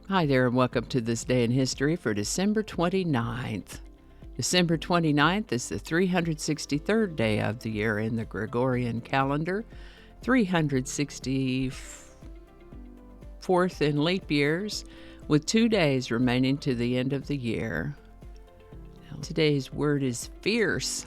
Hi there, and welcome to this day in history for December 29th. December 29th is the 363rd day of the year in the Gregorian calendar, 364th in leap years, with 2 days remaining to the end of the year. Now, today's word is fierce.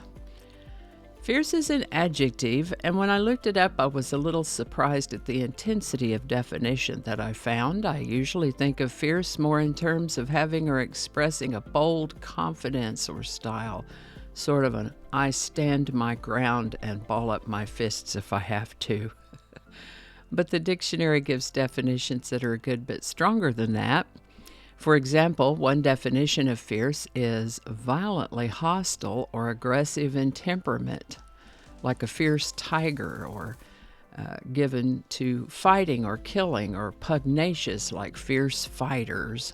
Fierce is an adjective, and when I looked it up, I was a little surprised at the intensity of definition that I found. I usually think of fierce more in terms of having or expressing a bold confidence or style, sort of an I stand my ground and ball up my fists if I have to. But the dictionary gives definitions that are a good bit stronger than that. For example, one definition of fierce is violently hostile or aggressive in temperament, like a fierce tiger, or given to fighting or killing, or pugnacious like fierce fighters,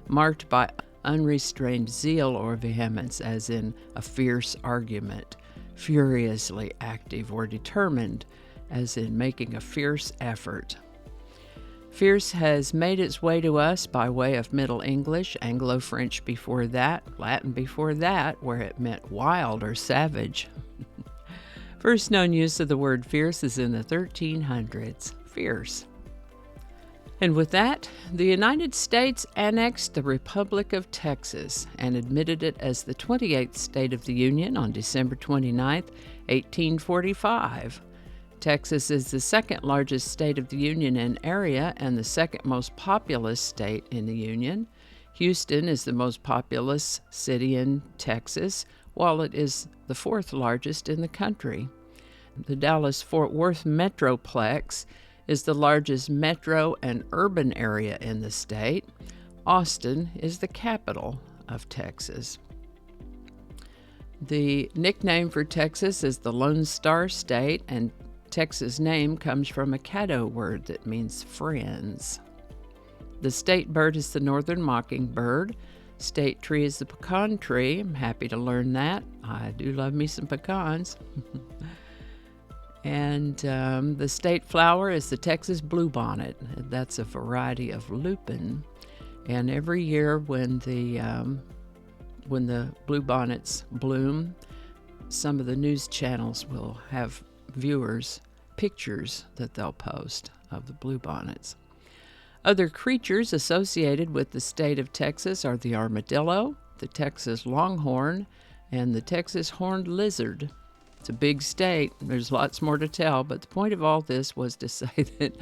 marked by unrestrained zeal or vehemence, as in a fierce argument, furiously active or determined, as in making a fierce effort. Fierce has made its way to us by way of Middle English, Anglo-French before that, Latin before that, where it meant wild or savage. First known use of the word fierce is in the 1300s. Fierce. And with that, the United States annexed the Republic of Texas and admitted it as the 28th state of the Union on December 29, 1845. Texas is the second largest state of the Union in area and the second most populous state in the Union. Houston is the most populous city in Texas, while it is the fourth largest in the country. The Dallas-Fort Worth Metroplex is the largest metro and urban area in the state. Austin is the capital of Texas. The nickname for Texas is the Lone Star State, and Texas' name comes from a Caddo word that means friends. The state bird is the northern mockingbird. State tree is the pecan tree. I'm happy to learn that. I do love me some pecans. And the state flower is the Texas bluebonnet. That's a variety of lupin. And every year when the bluebonnets bloom, some of the news channels will have viewers pictures that they'll post of the bluebonnets. Other creatures associated with the state of Texas are the armadillo, the Texas longhorn, and the Texas horned lizard. It's a big state. There's lots more to tell, but the point of all this was to say that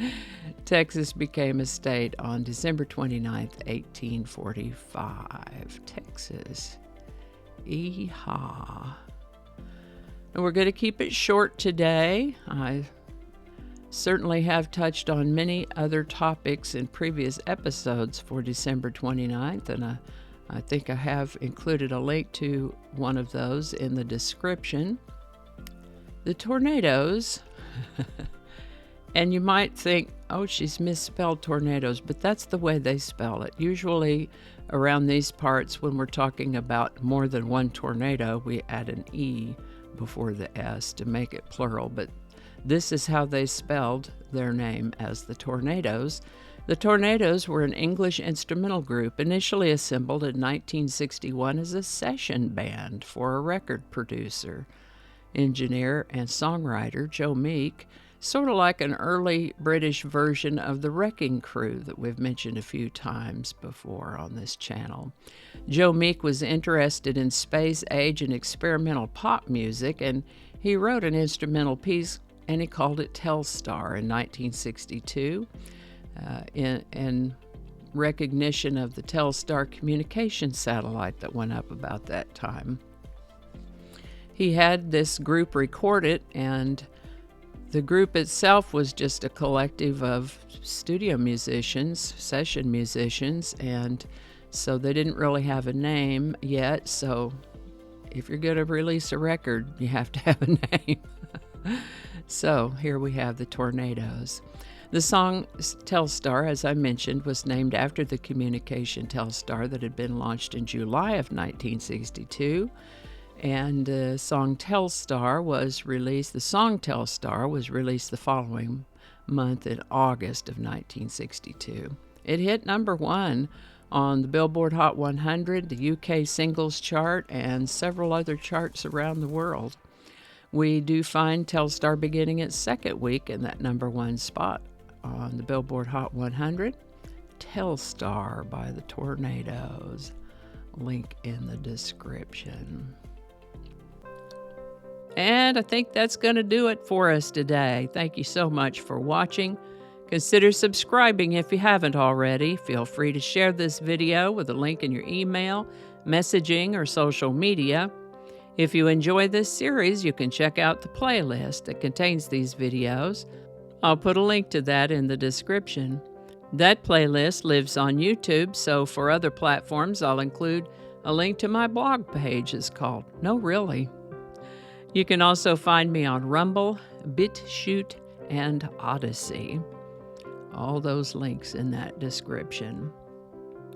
Texas became a state on December 29th, 1845. Texas. Yeehaw. And we're going to keep it short today. I certainly have touched on many other topics in previous episodes for December 29th, and I think I have included a link to one of those in the description. The tornadoes, and you might think, oh, she's misspelled tornadoes, but that's the way they spell it. Usually around these parts, when we're talking about more than one tornado, we add an E before the S to make it plural, but this is how they spelled their name as the Tornadoes. The Tornadoes were an English instrumental group initially assembled in 1961 as a session band for a record producer, engineer, and songwriter Joe Meek, sort of like an early British version of the Wrecking Crew that we've mentioned a few times before on this channel. Joe Meek was interested in space age and experimental pop music, and he wrote an instrumental piece, and he called it Telstar in 1962 in recognition of the Telstar communication satellite that went up about that time. He had this group record it, and the group itself was just a collective of studio musicians, session musicians, and so they didn't really have a name yet. So if you're going to release a record, you have to have a name. So here we have the Tornadoes. The song Telstar, as I mentioned, was named after the communication Telstar that had been launched in July of 1962. And the song Telstar was released the following month in August of 1962. It hit #1 on the Billboard Hot 100, the UK singles chart, and several other charts around the world. We do find Telstar beginning its second week in that #1 spot on the Billboard Hot 100. Telstar by the Tornadoes. Link in the description. And I think that's going to do it for us today. Thank you so much for watching. Consider subscribing if you haven't already. Feel free to share this video with a link in your email, messaging, or social media. If you enjoy this series, you can check out the playlist that contains these videos. I'll put a link to that in the description. That playlist lives on YouTube, so for other platforms, I'll include a link to my blog page. It's called No Really. You can also find me on Rumble, BitChute, and Odyssey. All those links in that description.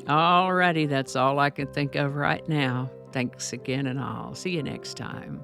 Alrighty, that's all I can think of right now. Thanks again, and I'll see you next time.